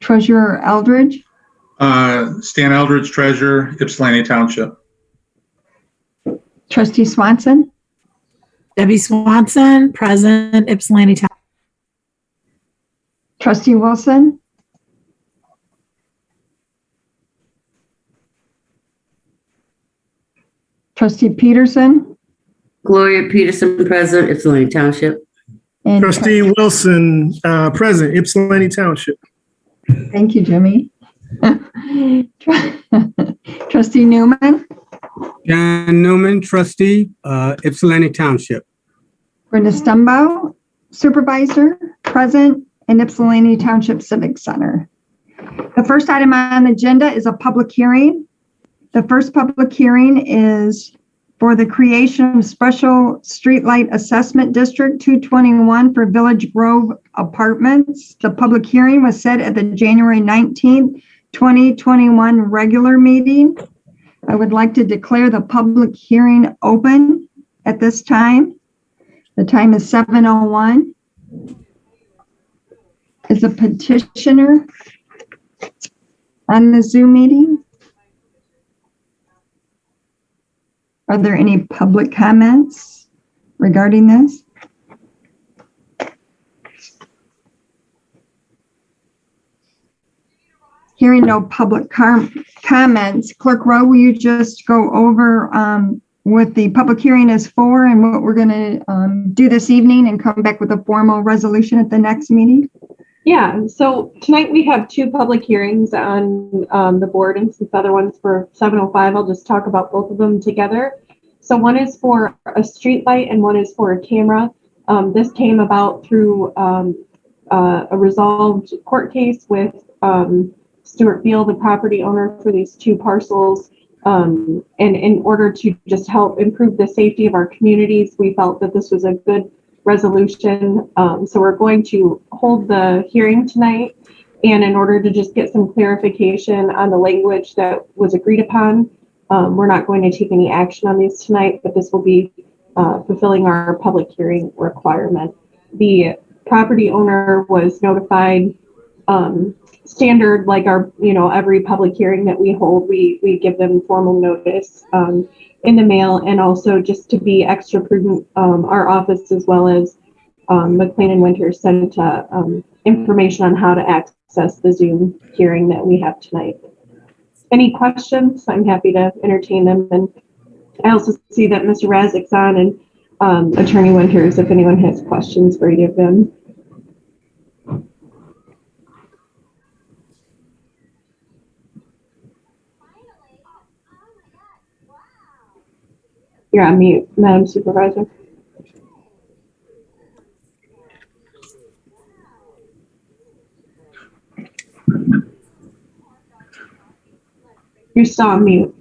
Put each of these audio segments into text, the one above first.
Treasurer Eldridge. Stan Eldridge, Treasurer, Ypsilanti Township. Trustee Swanson. Debbie Swanson, present, Ypsilanti Township. Trustee Wilson. Trustee Peterson. Gloria Peterson, present, Ypsilanti Township. And Trustee Wilson, present, Ypsilanti Township. thank you, Jimmy. Trustee Newman. John Newman, trustee, Ypsilanti Township. Brenda Stumbo, supervisor, present in Ypsilanti Township Civic Center. The first item on the agenda is a public hearing. The first public hearing is for the creation of Special Streetlight Assessment District 221 for Village Grove Apartments. The public hearing was set at the January 19th, 2021 regular meeting. I would like to declare the public hearing open at this time. The time is 7:01. Is the petitioner on the Zoom meeting? Are there any public comments regarding this? Hearing no public comments, Clerk Rowe, will you just go over what the public hearing is for and what we're going to do this evening and come back with a formal resolution at the next meeting? Yeah, so tonight we have two public hearings on the board, and since the other one's for 705, I'll just talk about both of them together. So one is for a street light and one is for a camera. This came about through a resolved court case with Stuart Field, the property owner for these two parcels. And in order to just help improve the safety of our communities, we felt that this was a good resolution. So we're going to hold the hearing tonight. And in order to just get some clarification on the language that was agreed upon, we're not going to take any action on these tonight, but this will be fulfilling our public hearing requirement. The property owner was notified standard, like our, every public hearing that we hold, we give them formal notice in the mail, and also just to be extra prudent, our office as well as McLean and Winters sent information on how to access the Zoom hearing that we have tonight. Any questions? I'm happy to entertain them. And I also see that Mr. Razik's on, and Attorney Winters, if anyone has questions for either of them. You're on mute, Madam Supervisor. You're still on mute.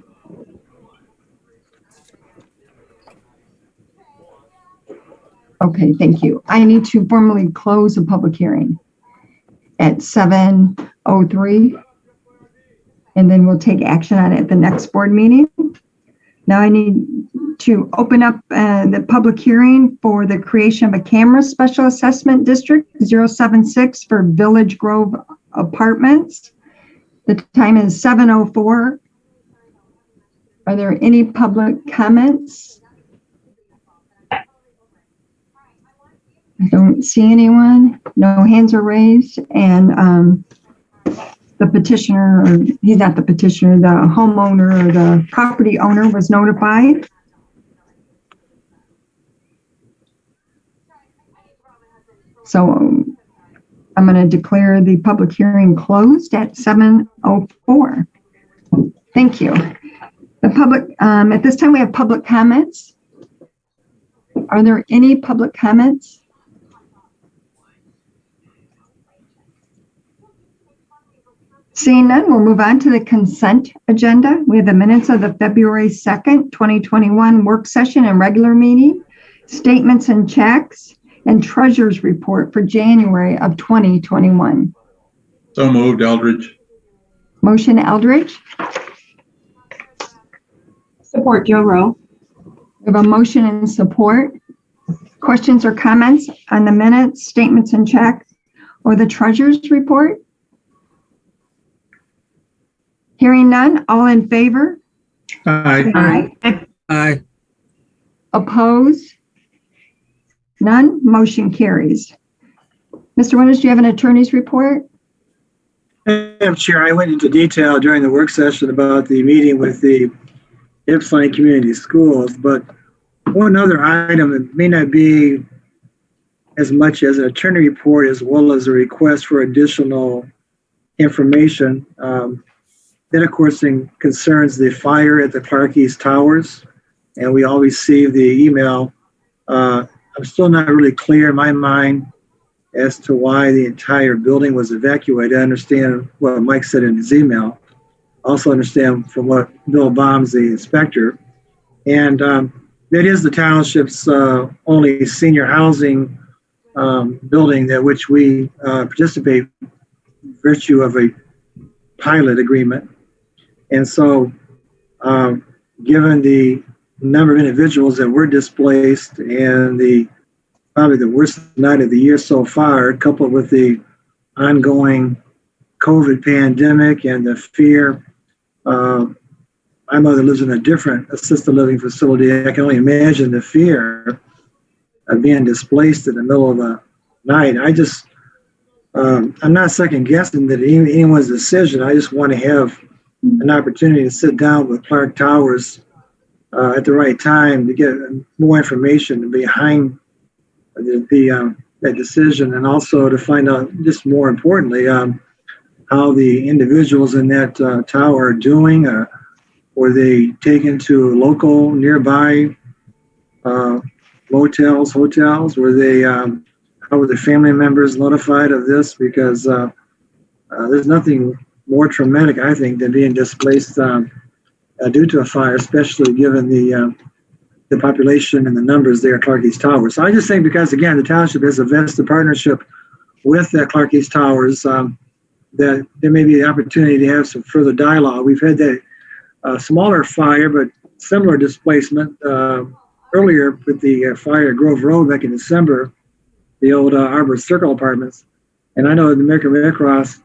Okay, thank you. I need to formally close the public hearing at 7:03, and then we'll take action on it at the next board meeting. Now I need to open up the public hearing for the creation of a camera special assessment district 076 for Village Grove Apartments. The time is 7:04. Are there any public comments? I don't see anyone. No hands are raised. And the petitioner, or he's not the petitioner, the homeowner or the property owner was notified. So I'm going to declare the public hearing closed at 7:04. Thank you. The public, at this time we have public comments. Are there any public comments? Seeing none, we'll move on to the consent agenda. We have the minutes of the February 2nd, 2021 work session and regular meeting, statements and checks, and treasurer's report for January of 2021. So moved, Eldridge. Motion, Eldridge. Support, Joe Rowe. We have a motion and support. Questions or comments on the minutes, statements and checks, or the treasurer's report? Hearing none, all in favor? Aye. Aye. Opposed? None, motion carries. Mr. Winters, do you have an attorney's report? Madam Chair, I went into detail during the work session about the meeting with the Ypsilanti Community Schools, but one other item that may not be as much as an attorney report as well as a request for additional information. That, of course, concerns the fire at the Clark East Towers, and we all received the email. I'm still not really clear in my mind as to why the entire building was evacuated. I understand what Mike said in his email. Also understand from what Bill Baum's the inspector. And that is the township's only senior housing building that which we participate virtue of a pilot agreement. And so given the number of individuals that were displaced and probably the worst night of the year so far, coupled with the ongoing COVID pandemic and the fear. My mother lives in a different assisted living facility. I can only imagine the fear of being displaced in the middle of the night. I'm not second guessing that anyone's decision. I just want to have an opportunity to sit down with Clark Towers at the right time to get more information behind that decision, and also to find out, just more importantly, how the individuals in that tower are doing. Were they taken to local nearby motels, hotels? Were they? How were the family members notified of this? Because there's nothing more traumatic, I think, than being displaced due to a fire, especially given the population and the numbers there at Clark East Towers. So I just think, because again, the township has a vested partnership with Clark East Towers, that there may be the opportunity to have some further dialogue. We've had that smaller fire, but similar displacement earlier with the fire at Grove Road back in December, the old Arbor Circle apartments. And I know the American Red Cross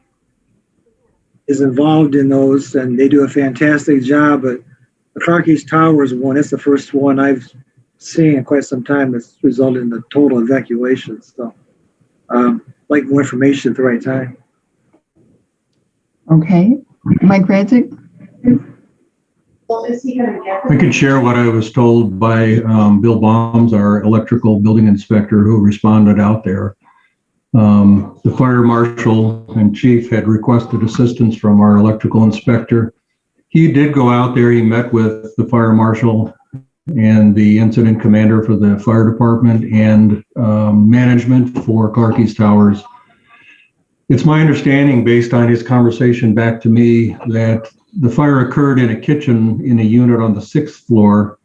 is involved in those, and they do a fantastic job, but the Clark East Towers one, it's the first one I've seen in quite some time that's resulted in the total evacuation. So, like more information at the right time. Okay, Mike Radzik. I can share what I was told by Bill Baums, our electrical building inspector who responded out there. The fire marshal and chief had requested assistance from our electrical inspector. He did go out there. He met with the fire marshal and the incident commander for the fire department and management for Clark East Towers. It's my understanding, based on his conversation back to me, that the fire occurred in a kitchen in a unit on the 6th floor,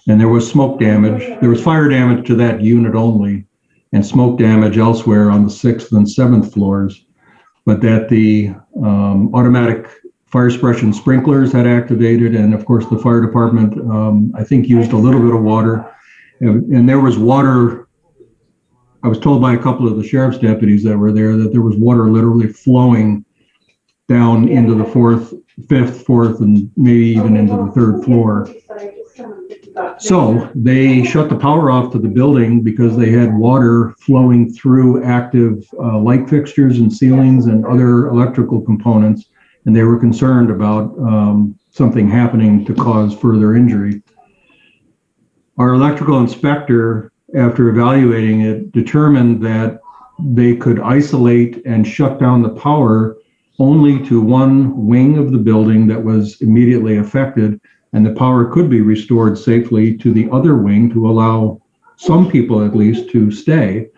and there was smoke damage. There was fire damage to that unit only, and smoke damage elsewhere on the 6th and 7th floors, but that the automatic fire suppression sprinklers had activated, and of course the fire department, I think, used a little bit of water, and there was water. I was told by a couple of the sheriff's deputies that were there that there was water literally flowing down into the 4th, 5th, 4th, and maybe even into the 3rd floor. So they shut the power off to the building because they had water flowing through active light fixtures and ceilings and other electrical components, and they were concerned about something happening to cause further injury. Our electrical inspector, after evaluating it, determined that they could isolate and shut down the power only to one wing of the building that was immediately affected, and the power could be restored safely to the other wing to allow some people at least to stay.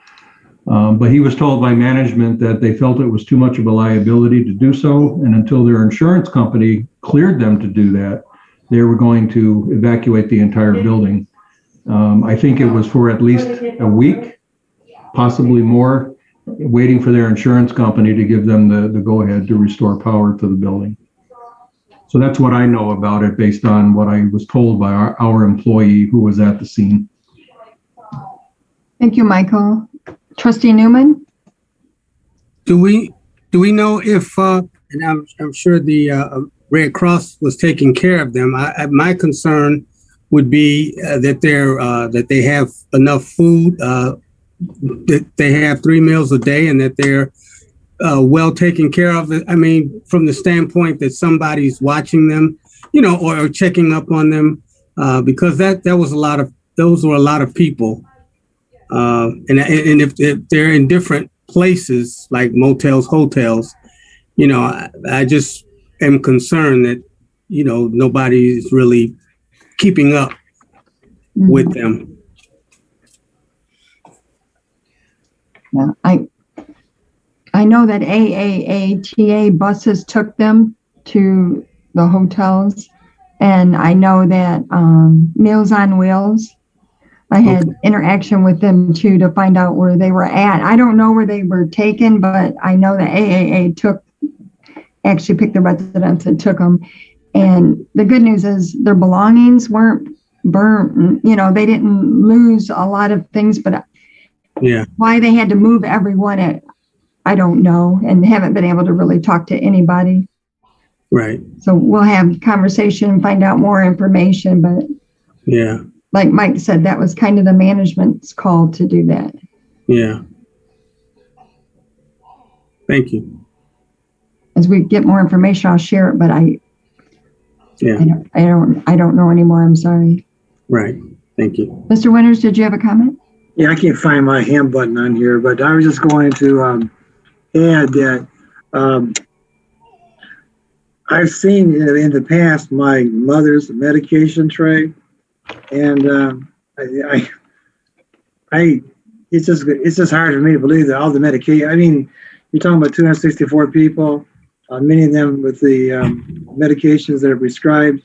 But he was told by management that they felt it was too much of a liability to do so, and until their insurance company cleared them to do that, they were going to evacuate the entire building. I think it was for at least a week, possibly more, waiting for their insurance company to give them the go-ahead to restore power to the building. So that's what I know about it, based on what I was told by our employee who was at the scene. Thank you, Michael. Trustee Newman? Do we know if, and I'm sure the Red Cross was taking care of them. My concern would be that they have enough food, that they have 3 meals a day, and that they're well taken care of. I mean, from the standpoint that somebody's watching them, or checking up on them, because those were a lot of people, and if they're in different places like motels, hotels, I just am concerned that nobody is really keeping up with them. Yeah, I know that AAATA buses took them to the hotels, and I know that Meals on Wheels, I had interaction with them too to find out where they were at. I don't know where they were taken, but I know that AAA actually picked the residents and took them. And the good news is their belongings weren't burnt. They didn't lose a lot of things, but why they had to move everyone, I don't know, and haven't been able to really talk to anybody. Right. So we'll have conversation and find out more information. But like Mike said, that was kind of the management's call to do that. Yeah. Thank you. As we get more information, I'll share it. But I don't know anymore. I'm sorry. Right. Thank you. Mr. Winters, did you have a comment? Yeah, I can't find my hand button on here, but I was just going to add that I've seen in the past my mother's medication tray, and it's just hard for me to believe that all the medication. I mean, you're talking about 264 people, many of them with the medications that are prescribed,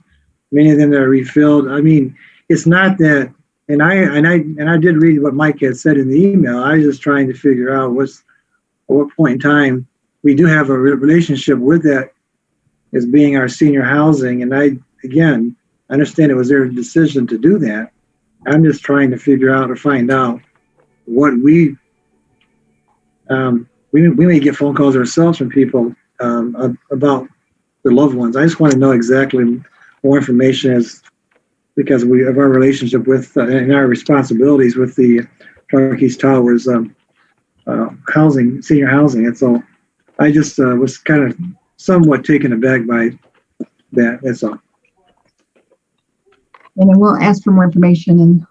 many of them that are refilled. I mean, it's not that. And I did read what Mike had said in the email. I was just trying to figure out at what point in time we do have a relationship with that as being our senior housing. And I understand it was their decision to do that. I'm just trying to figure out or find out what we may get phone calls ourselves from people about their loved ones. I just want to know exactly more information because we have our relationship with and our responsibilities with the Trustees Towers senior housing. And so I just was kind of somewhat taken aback by that. That's all. And then we'll ask for more information and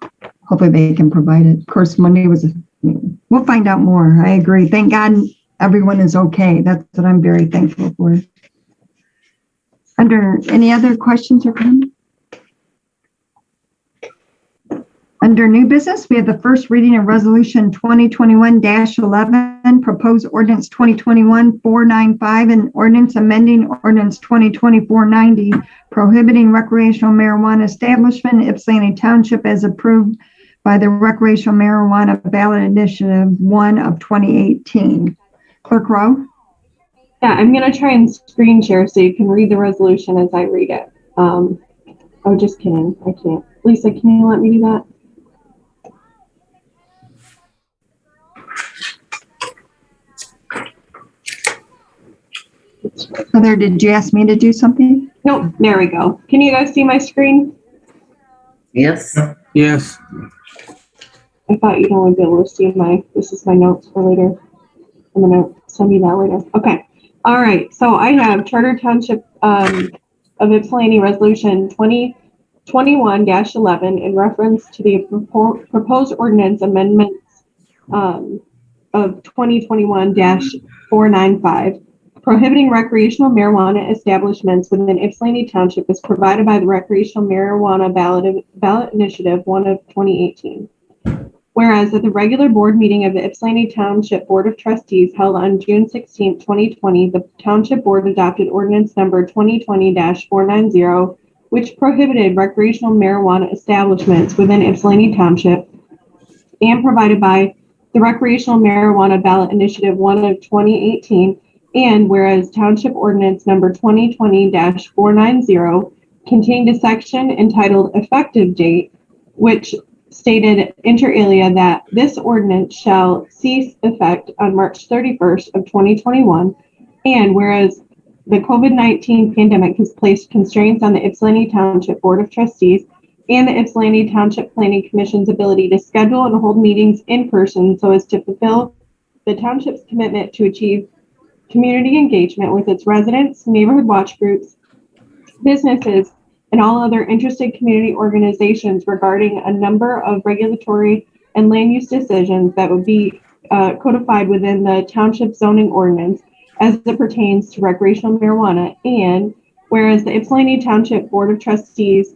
hopefully they can provide it. Of course, Monday we'll find out more. I agree. Thank God everyone is okay. That's what I'm very thankful for. Under any other questions or comments? Under new business, we have the first reading of Resolution 2021-11, Proposed Ordinance 2021-495, and Ordinance amending Ordinance 2020-490, prohibiting recreational marijuana establishment in Ypsilanti Township as approved by the Recreational Marijuana Ballot Initiative 1 of 2018. Clerk Rowe? Yeah, I'm going to try and screen share so you can read the resolution as I read it. Oh, just kidding. I can't. Lisa, can you let me do that? Heather, did you ask me to do something? Nope, there we go. Can you guys see my screen? Yes. Yes. I thought you'd only be able to see this is my notes for later. I'm going to send you that later. Okay. All right. So I have Charter Township of Ypsilanti Resolution 2021-11 in reference to the proposed ordinance amendments of 2021-495. Prohibiting recreational marijuana establishments within Ypsilanti Township is provided by the Recreational Marijuana Ballot Initiative 1 of 2018. Whereas at the regular board meeting of the Ypsilanti Township Board of Trustees held on June 16, 2020, the Township Board adopted ordinance number 2020-490, which prohibited recreational marijuana establishments within Ypsilanti Township and provided by the Recreational Marijuana Ballot Initiative 1 of 2018. And whereas Township Ordinance number 2020-490 contained a section entitled Effective Date, which stated inter alia that this ordinance shall cease effect on March 31st of 2021. And whereas the COVID-19 pandemic has placed constraints on the Ypsilanti Township Board of Trustees and the Ypsilanti Township Planning Commission's ability to schedule and hold meetings in person so as to fulfill the township's commitment to achieve community engagement with its residents, neighborhood watch groups, businesses, and all other interested community organizations regarding a number of regulatory and land use decisions that would be codified within the township zoning ordinance as it pertains to recreational marijuana. And whereas the Ypsilanti Township Board of Trustees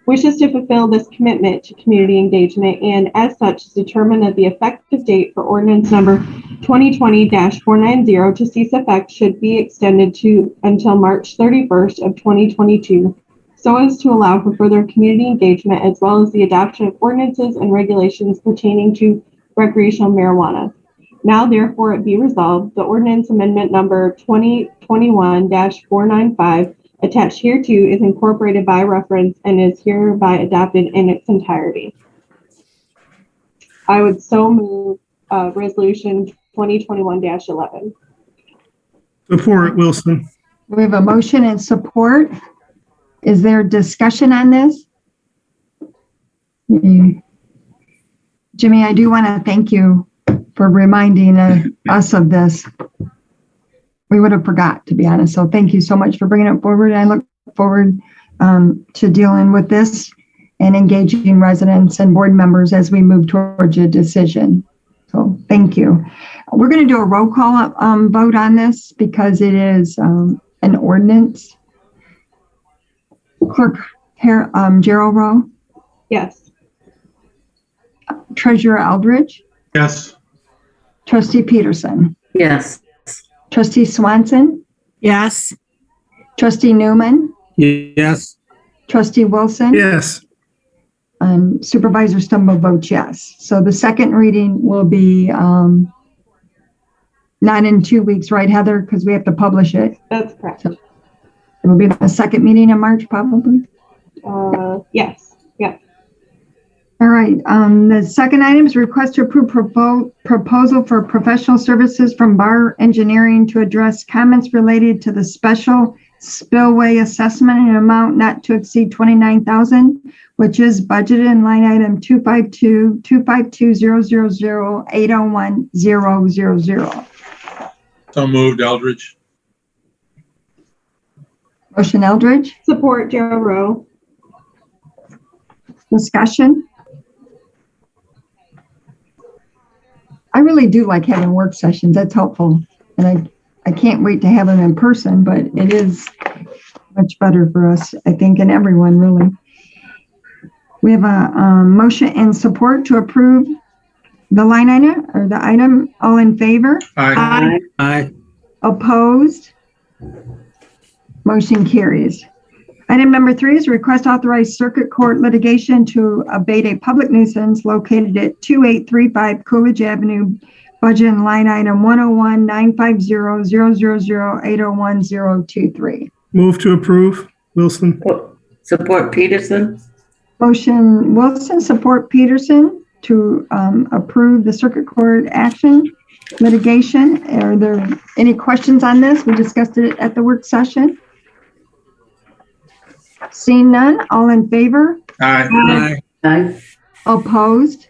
wishes to fulfill this commitment to community engagement, and as such determine that the effective date for ordinance number 2020-490 to cease effect should be extended to until March 31st of 2022, so as to allow for further community engagement as well as the adoption of ordinances and regulations pertaining to recreational marijuana. Now therefore it be resolved, the ordinance amendment number 2021-495 attached hereto is incorporated by reference and is hereby adopted in its entirety. I would so move resolution 2021-11. Support, Wilson. We have a motion and support. Is there discussion on this? Jimmy, I do want to thank you for reminding us of this. We would have forgot, to be honest. So thank you so much for bringing it forward. I look forward to dealing with this and engaging residents and board members as we move towards a decision. So thank you. We're going to do a roll call vote on this because it is an ordinance. Clerk Gerald Rowe. Yes. Treasurer Eldridge. Yes. Trustee Peterson. Yes. Trustee Swanson. Yes. Trustee Newman. Yes. Trustee Wilson. Yes. And Supervisor Stumble votes yes. So the second reading will be not in 2 weeks, right, Heather? Because we have to publish it. That's correct. So it'll be the second meeting in March, probably. Yes. Yeah. All right. The second item is request to approve proposal for professional services from Bar Engineering to address comments related to the special spillway assessment in an amount not to exceed $29,000, which is budgeted in line item 252-252-000-801-000. So moved, Eldridge. Motion Eldridge. Support Gerald Rowe. Discussion. I really do like having work sessions. That's helpful. And I can't wait to have them in person, but it is much better for us, I think, and everyone really. We have a motion and support to approve the line item or the item. All in favor? Aye. Aye. Opposed? Motion carries. Item number 3 is request authorized circuit court litigation to abate a public nuisance located at 2835 Coolidge Avenue, budget and line item 101-950-000-801-023. Move to approve, Wilson. Support Peterson. Motion Wilson, support Peterson to approve the circuit court action litigation. Are there any questions on this? We discussed it at the work session. Seeing none, all in favor? Aye. Aye. Aye. Opposed?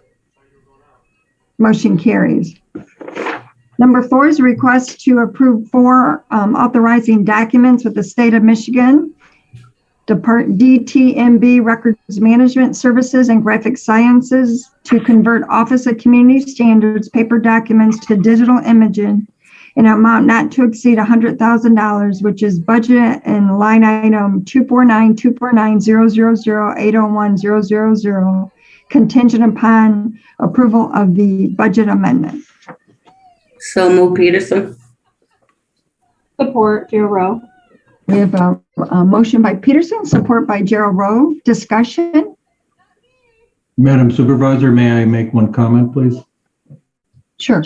Motion carries. Number 4 is a request to approve 4 authorizing documents with the state of Michigan, DTMB Records Management Services and Graphic Sciences to convert Office of Community Standards paper documents to digital imaging in an amount not to exceed $100,000, which is budget and line item 249-249-000-801-000, contingent upon approval of the budget amendment. So move Peterson. Support Gerald Rowe. We have a motion by Peterson, support by Gerald Rowe. Discussion? Madam Supervisor, may I make one comment, please? Sure.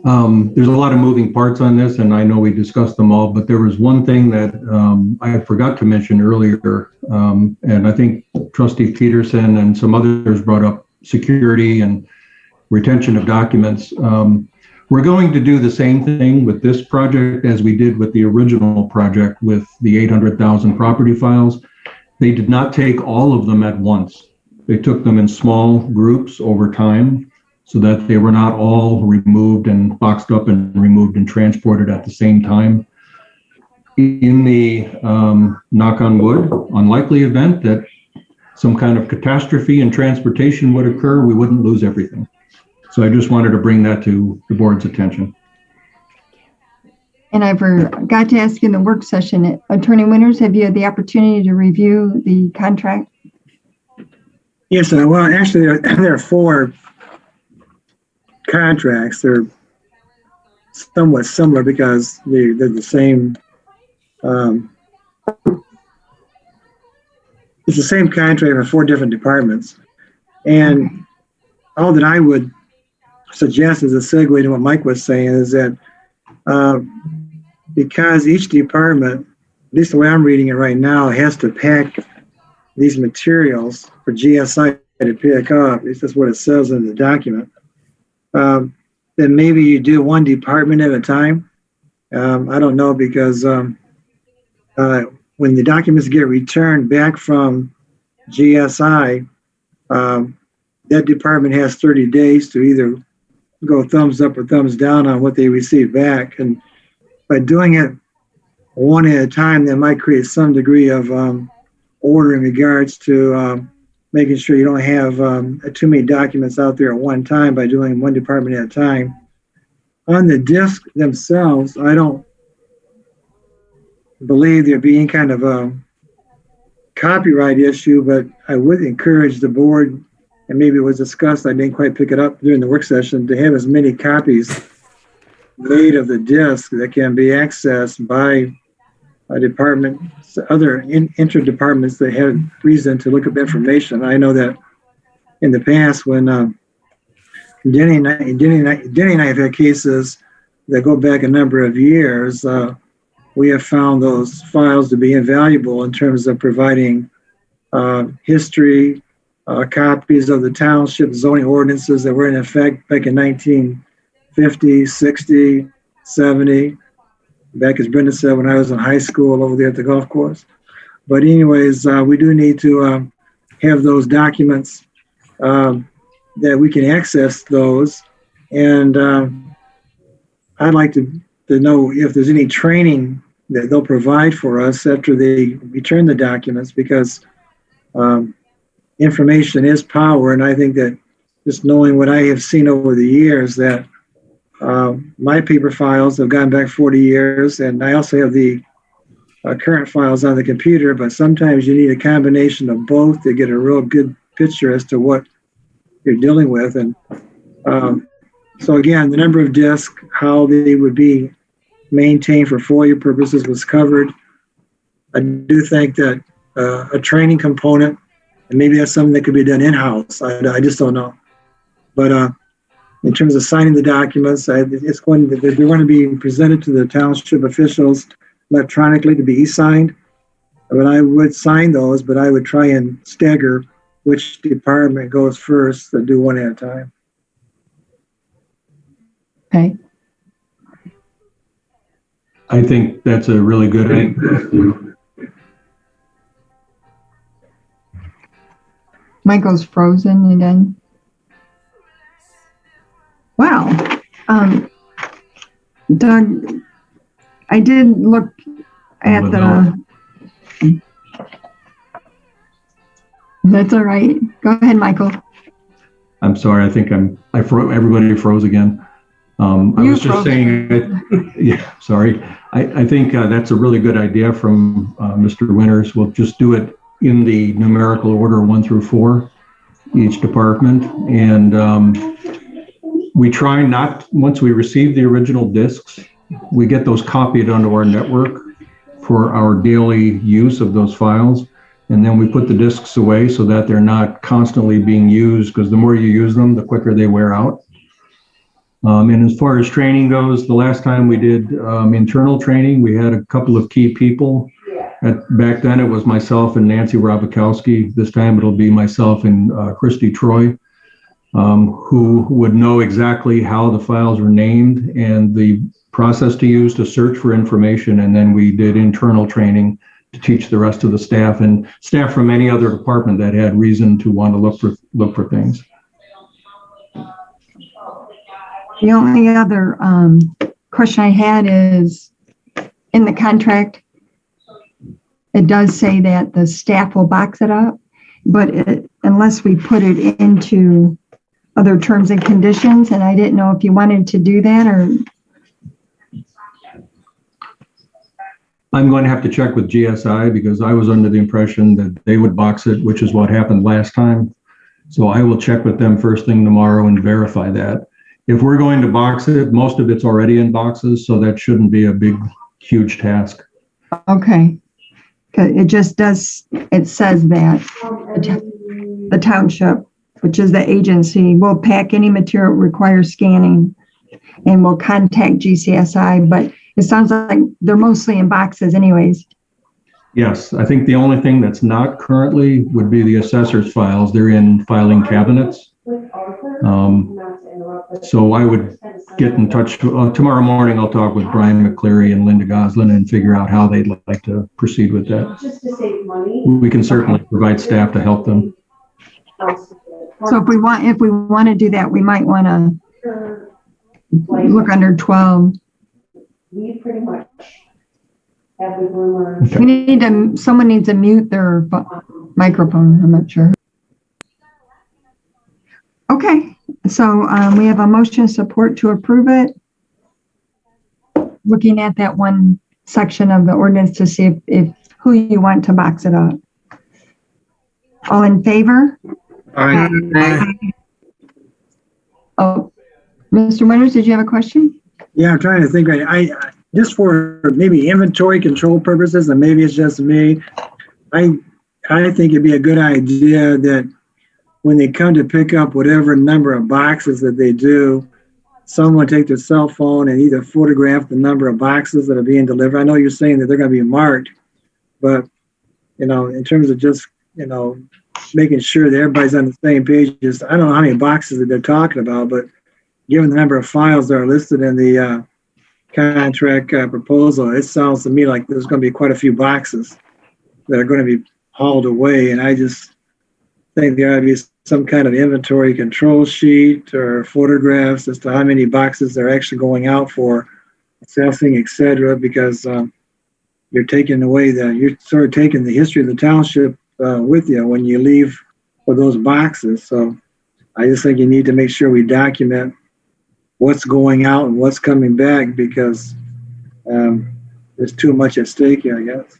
There's a lot of moving parts on this, and I know we discussed them all, but there was one thing that I forgot to mention earlier, and I think Trustee Peterson and some others brought up security and retention of documents. We're going to do the same thing with this project as we did with the original project with the 800,000 property files. They did not take all of them at once. They took them in small groups over time so that they were not all removed and boxed up and removed and transported at the same time. In the knock on wood, unlikely event that some kind of catastrophe in transportation would occur, we wouldn't lose everything. So I just wanted to bring that to the board's attention. And I forgot to ask in the work session, Attorney Winters, have you had the opportunity to review the contract? Yes, well, actually, there are 4 contracts. They're somewhat similar because they're the same. It's the same contract for 4 different departments. And all that I would suggest as a segue to what Mike was saying is that because each department, at least the way I'm reading it right now, has to pack these materials for GSI to pick up. It's just what it says in the document. Then maybe you do one department at a time. I don't know, because when the documents get returned back from GSI, that department has 30 days to either go thumbs up or thumbs down on what they receive back. And by doing it one at a time, that might create some degree of order in regards to making sure you don't have too many documents out there at one time by doing one department at a time. On the disk themselves, I don't believe there be any kind of a copyright issue, but I would encourage the board, and maybe it was discussed, I didn't quite pick it up during the work session, to have as many copies made of the disk that can be accessed by a department, other inter-departments that have reason to look up information. I know that in the past, when Denny and I have had cases that go back a number of years, we have found those files to be invaluable in terms of providing history, copies of the township zoning ordinances that were in effect back in 1950, 60, 70. Back, as Brenda said, when I was in high school over there at the golf course. But anyways, we do need to have those documents that we can access those. And I'd like to know if there's any training that they'll provide for us after they return the documents, because information is power. And I think that just knowing what I have seen over the years, that my paper files have gone back 40 years, and I also have the current files on the computer, but sometimes you need a combination of both to get a real good picture as to what you're dealing with. And so again, the number of disks, how they would be maintained for FOIA purposes was covered. I do think that a training component, and maybe that's something that could be done in-house. I just don't know. But in terms of signing the documents, they're going to be presented to the township officials electronically to be e-signed. But I would sign those, but I would try and stagger which department goes first and do one at a time. Okay. I think that's a really good idea. Michael's frozen again. Wow. Doug, I did look at the... That's all right. Go ahead, Michael. I'm sorry. I think everybody froze again. I was just saying, yeah, sorry. I think that's a really good idea from Mr. Winters. We'll just do it in the numerical order 1 through 4, each department. And we try not, once we receive the original discs, we get those copied onto our network for our daily use of those files. And then we put the discs away so that they're not constantly being used, because the more you use them, the quicker they wear out. And as far as training goes, the last time we did internal training, we had a couple of key people. Back then it was myself and Nancy Robakowski. This time it'll be myself and Christy Troy. who would know exactly how the files are named and the process to use to search for information. And then we did internal training to teach the rest of the staff and staff from any other department that had reason to want to look for things. The only other question I had is, in the contract, it does say that the staff will box it up, but unless we put it into other terms and conditions, and I didn't know if you wanted to do that or. I'm going to have to check with GSI because I was under the impression that they would box it, which is what happened last time. So I will check with them first thing tomorrow and verify that. If we're going to box it, most of it's already in boxes, so that shouldn't be a big, huge task. Okay. It just does, it says that the township, which is the agency, will pack any material that requires scanning and will contact GCSI, but it sounds like they're mostly in boxes anyways. Yes, I think the only thing that's not currently would be the assessor's files. They're in filing cabinets. So I would get in touch. Tomorrow morning, I'll talk with Brian McCleary and Linda Goslin and figure out how they'd like to proceed with that. We can certainly provide staff to help them. So if we want to do that, we might want to look under 12. We pretty much have the rumor. We need to, someone needs to mute their microphone. I'm not sure. Okay, so we have a motion of support to approve it. Looking at that one section of the ordinance to see if who you want to box it up. All in favor? Aye. Oh, Mr. Winters, did you have a question? Yeah, I'm trying to think. I just for maybe inventory control purposes, and maybe it's just me. I think it'd be a good idea that when they come to pick up whatever number of boxes that they do, someone take their cell phone and either photograph the number of boxes that are being delivered. I know you're saying that they're going to be marked, but in terms of just making sure that everybody's on the same page. I don't know how many boxes that they're talking about, but given the number of files that are listed in the contract proposal, it sounds to me like there's going to be quite a few boxes that are going to be hauled away. And I just think there ought to be some kind of inventory control sheet or photographs as to how many boxes they're actually going out for assessing, et cetera, because you're sort of taking the history of the township with you when you leave for those boxes. So I just think you need to make sure we document what's going out and what's coming back, because there's too much at stake here, I guess.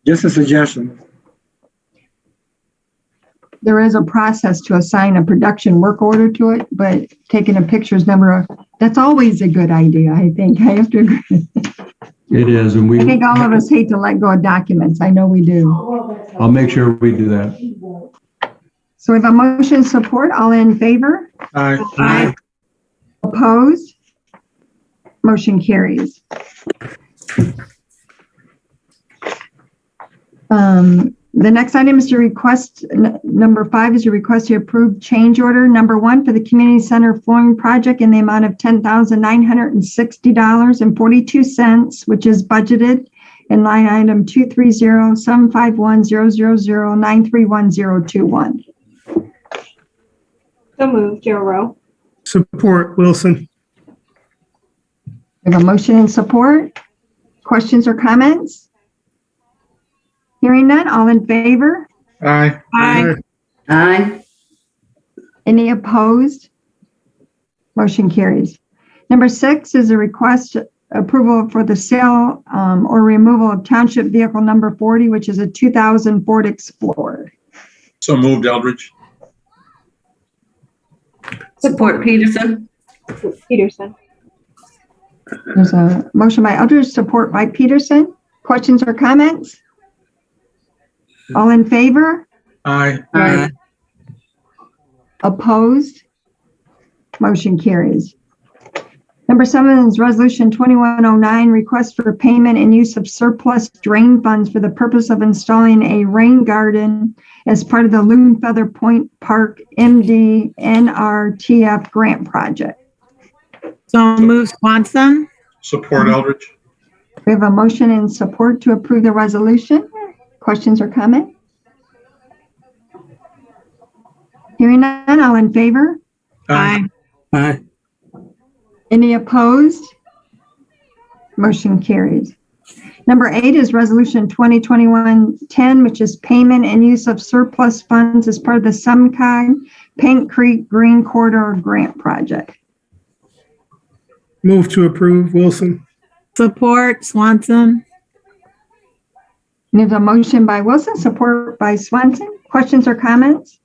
Just a suggestion. There is a process to assign a production work order to it, but taking a picture's that's always a good idea, I think. I have to agree. It is, and I think all of us hate to let go of documents. I know we do. I'll make sure we do that. So we have a motion support. All in favor? Aye. Aye. Opposed? Motion carries. The next item is to request, number 5 is a request to approve change order number 1 for the community center flooring project in the amount of $10,960.42, which is budgeted in line item 230-751-000-931-021. So moved, Joe Rowe. Support, Wilson. We have a motion and support. Questions or comments? Hearing none, all in favor? Aye. Aye. Aye. Any opposed? Motion carries. Number 6 is a request approval for the sale or removal of township vehicle number 40, which is a 2000 Ford Explorer. So moved, Eldridge. Support Peterson. Peterson. There's a motion by Eldridge, support by Peterson. Questions or comments? All in favor? Aye. Aye. Opposed? Motion carries. Number 7 is Resolution 2109, request for payment and use of surplus drain funds for the purpose of installing a rain garden as part of the Loon Feather Point Park MD NRTF grant project. So move Swanson. Support Eldridge. We have a motion and support to approve the resolution. Questions or comment? Hearing none, all in favor? Aye. Aye. Any opposed? Motion carries. Number 8 is Resolution 2021-10, which is payment and use of surplus funds as part of the SEMCOG Paint Creek Green Corridor Grant Project. Move to approve, Wilson. Support Swanson. There's a motion by Wilson, support by Swanson. Questions or comments?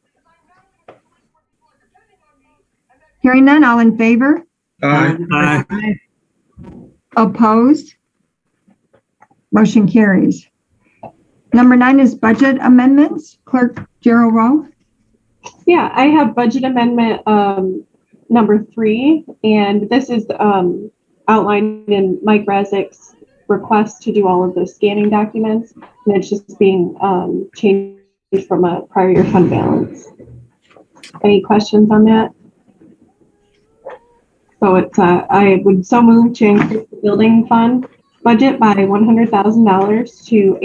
Hearing none, all in favor? Aye. Aye. Opposed? Motion carries. Number 9 is budget amendments. Clerk Gerald Rowe. Yeah, I have budget amendment number 3, and this is outlined in Mike Razek's request to do all of the scanning documents, and it's just being changed from a prior year fund balance. Any questions on that? So it's I would so move to increase the building fund budget by $100,000 to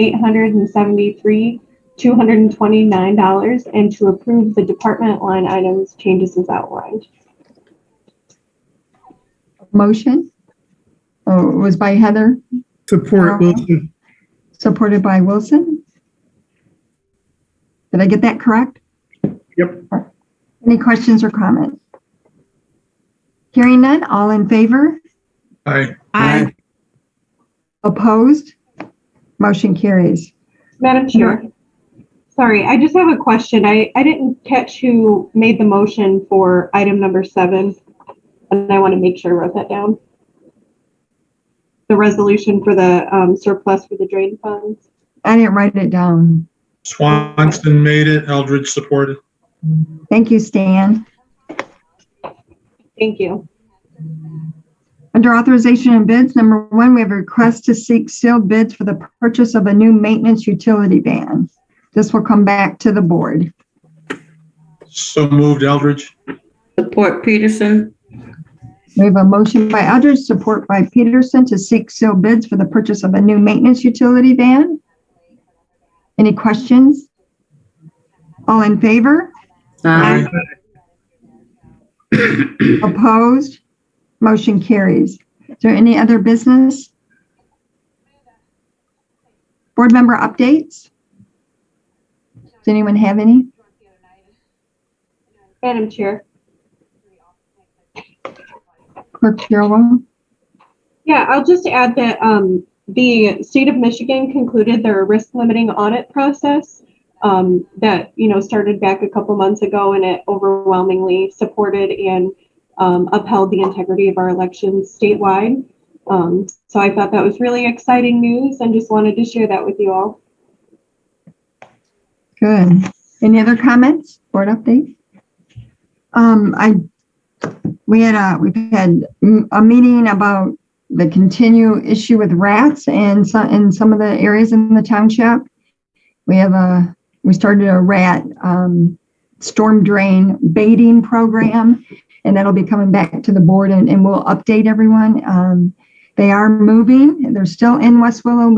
$873,229, and to approve the department line items changes as outlined. Motion. Oh, it was by Heather, Support, Wilson. supported by Wilson. Did I get that correct? Yep. Any questions or comments? Hearing none, all in favor? Aye. Aye. Opposed? Motion carries. Madam Chair, sorry, I just have a question. I didn't catch who made the motion for item number 7, and I want to make sure I wrote that down. The resolution for the surplus for the drain funds. I didn't write it down. Swanson made it. Eldridge supported. Thank you, Stan. Thank you. Under authorization and bids, number 1, we have a request to seek sealed bids for the purchase of a new maintenance utility van. This will come back to the board. So moved Eldridge. Support Peterson. We have a motion by Eldridge, support by Peterson to seek sealed bids for the purchase of a new maintenance utility van. Any questions? All in favor? Aye. Opposed? Motion carries. Is there any other business? Board member updates? Does anyone have any? Madam Chair. Clerk Gerald? Yeah, I'll just add that the state of Michigan concluded their risk limiting audit process that, started back a couple months ago, and it overwhelmingly supported and upheld the integrity of our elections statewide. So I thought that was really exciting news and just wanted to share that with you all. Good. Any other comments? Board update? We've had a meeting about the continued issue with rats in some of the areas in the township. We started a rat storm drain baiting program, and that'll be coming back to the board, and we'll update everyone. They are moving. They're still in West Willow.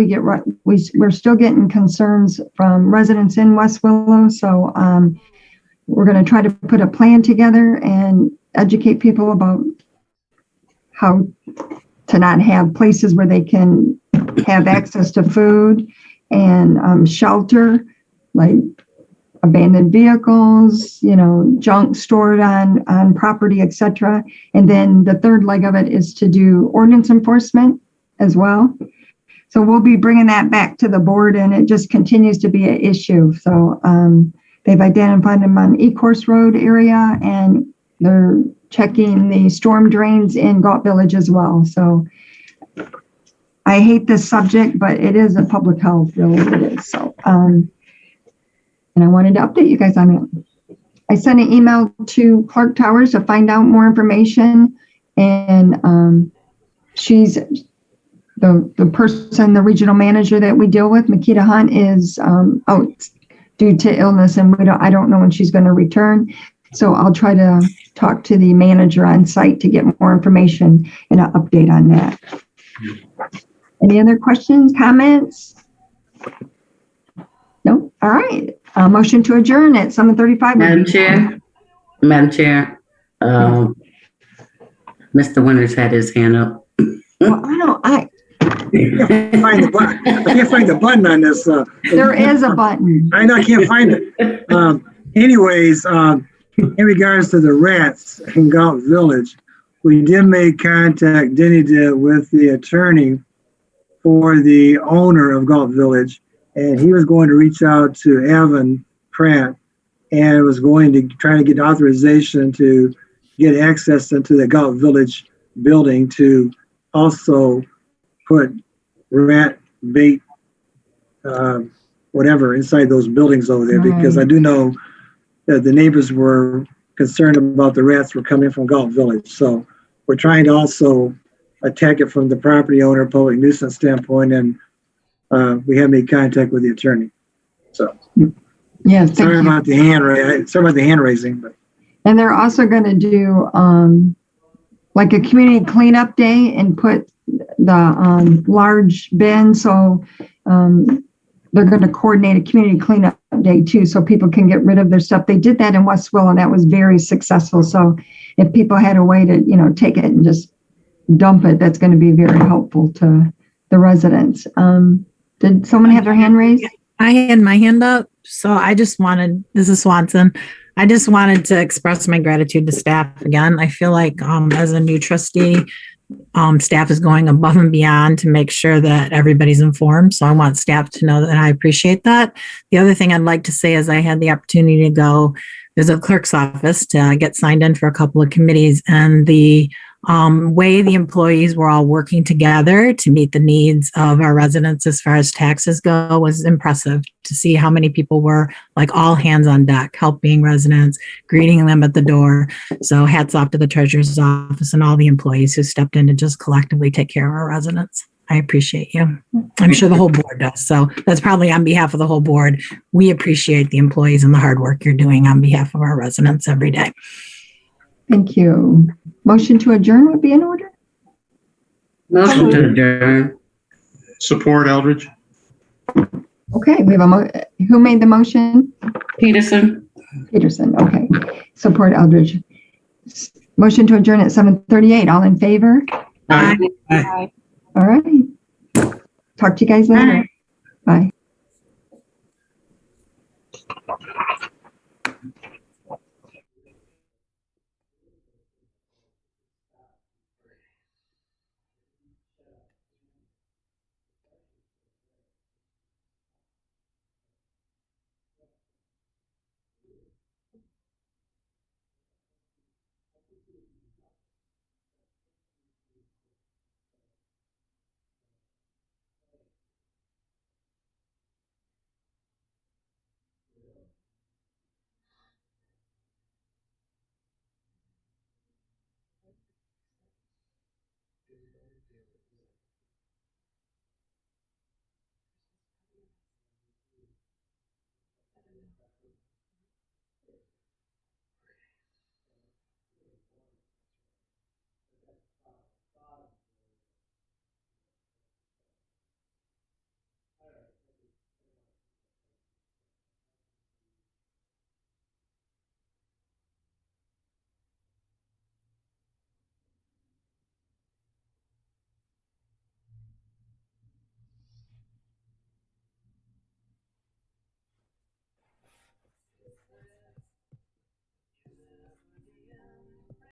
We're still getting concerns from residents in West Willow. So we're going to try to put a plan together and educate people about how to not have places where they can have access to food and shelter, like abandoned vehicles, junk stored on property, etc. And then the third leg of it is to do ordinance enforcement as well. So we'll be bringing that back to the board, and it just continues to be an issue. So they've identified them on Ecorse Road area, and they're checking the storm drains in Galt Village as well. So I hate this subject, but it is a public health, really it is. So, and I wanted to update you guys on it. I sent an email to Clark Towers to find out more information, and she's the person, the regional manager that we deal with, Makita Hunt, is out due to illness, and I don't know when she's going to return. So I'll try to talk to the manager on site to get more information and an update on that. Any other questions, comments? No? All right. Motion to adjourn at 7:35. Madam Chair, Mr. Winters had his hand up. Well, I can't find the button. I can't find the button on this. there is a button. I know, I can't find it. Anyways, in regards to the rats in Galt Village, we did make contact, Denny did, with the attorney for the owner of Galt Village, and he was going to reach out to Evan Pratt and was going to try to get authorization to get access into the Galt Village building to also put rat bait, whatever, inside those buildings over there, because I do know that the neighbors were concerned about the rats were coming from Galt Village. So we're trying to also attack it from the property owner, public nuisance standpoint, and we have made contact with the attorney. So yeah, sorry about the hand raising, but. And they're also going to do like a community cleanup day and put the large bin. So they're going to coordinate a community cleanup day too, so people can get rid of their stuff. They did that in Westville, and that was very successful. So if people had a way to, take it and just dump it, that's going to be very helpful to the residents. Did someone have their hand raised? I had my hand up. So this is Swanson. I just wanted to express my gratitude to staff again. I feel like as a new trustee, staff is going above and beyond to make sure that everybody's informed. So I want staff to know that I appreciate that. The other thing I'd like to say is I had the opportunity to go visit the clerk's office to get signed in for a couple of committees, and the way the employees were all working together to meet the needs of our residents as far as taxes go was impressive to see how many people were like all hands on deck, helping residents, greeting them at the door. So hats off to the treasurer's office and all the employees who stepped in to just collectively take care of our residents. I appreciate you. I'm sure the whole board does. So that's probably on behalf of the whole board. We appreciate the employees and the hard work you're doing on behalf of our residents every day. Thank you. Motion to adjourn would be in order? Motion to adjourn. Support Eldridge. Okay, we have who made the motion? Peterson. Peterson, okay. Support Eldridge. Motion to adjourn at 7:38. All in favor? Aye. Aye. All right. Talk to you guys later. Bye.